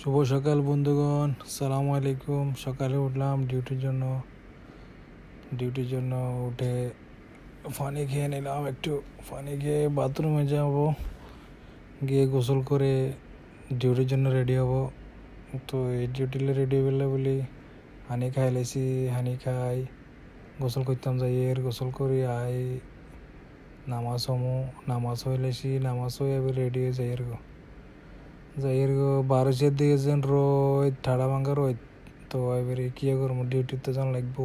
শুভ সকাল বন্ধুগণ, সালামু আলাইকুম। সকালে উঠলাম ডিউটির জন্য উঠে পানি খেয়ে নিলাম। একটু পানি খেয়ে বাথরুমে যাব, গিয়ে গোসল করে ডিউটির জন্য রেডি হব। তো এই ডিউটিলে রেডি হইলে বলি হানি খাই লাইছি, হানি খাই গোসল করতাম, গোসল করি নামাজ হয়ে লাইছি, নামাজ হয়ে এবার রেডি হয়ে যাইয়ের 12টার দিকে যেন রোদ, ঠাড়া ভাঙ্গা রোদ। তো এবারে কি করবো, ডিউটিতে যান লাগবো।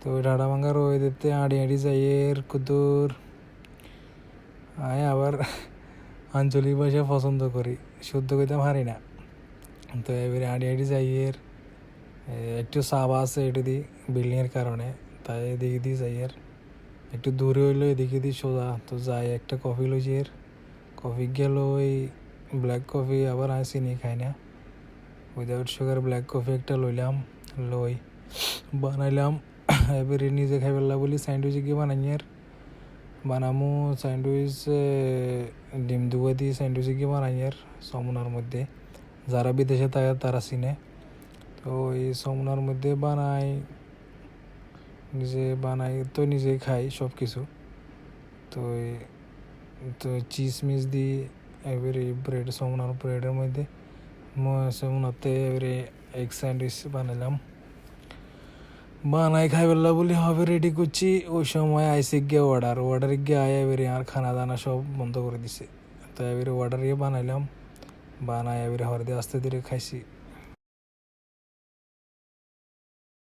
তো ওই ঠাড়া ভাঙ্গা রোদেতে আড়ি যাইয়ের কুদুর আবার আঞ্চলিক ভাষা পছন্দ করি, শুদ্ধ করতে পারি না। তো এবারে আড়ি যাইয়ের একটু চাবা আছে এটি দি বিল্ডিংয়ের কারণে, তাই এদিকে দিয়ে যাইয়ের একটু দূরে হইলো, এদিকে দিয়ে সোজা। তো যাই একটা কফি লইছি, কফি গেল ওই ব্ল্যাক কফি, আবার চিনি খাই না, উইদাউট সুগার ব্ল্যাক কফি একটা লই বানাইলাম। এবারে নিজে খাই পেলা বলি স্যান্ডউইচ গিয়ে বানামু স্যান্ডউইচ, ডিম দুয়া দিয়ে স্যান্ডউইচ গিয়ে বানাইয়ের সমুনার মধ্যে। যারা বিদেশে থাকে তারা চিনে। তো এই সমুনার মধ্যে বানাই তো নিজেই খাই সব কিছু। তো চিজ মিজ দিয়ে এবারে সমুনার ব্রেডের মধ্যে সমুনাতে এবারে এগ স্যান্ডউইচ বানাই খাই পেলা বলি হবে রেডি করছি। ওই সময় আইসে গিয়ে অর্ডারে গিয়ে এবারে আর খানা দানা সব বন্ধ করে দিছে। তো এবারে অর্ডার বানাই এবারে হরদে আস্তে ধীরে খাইছি।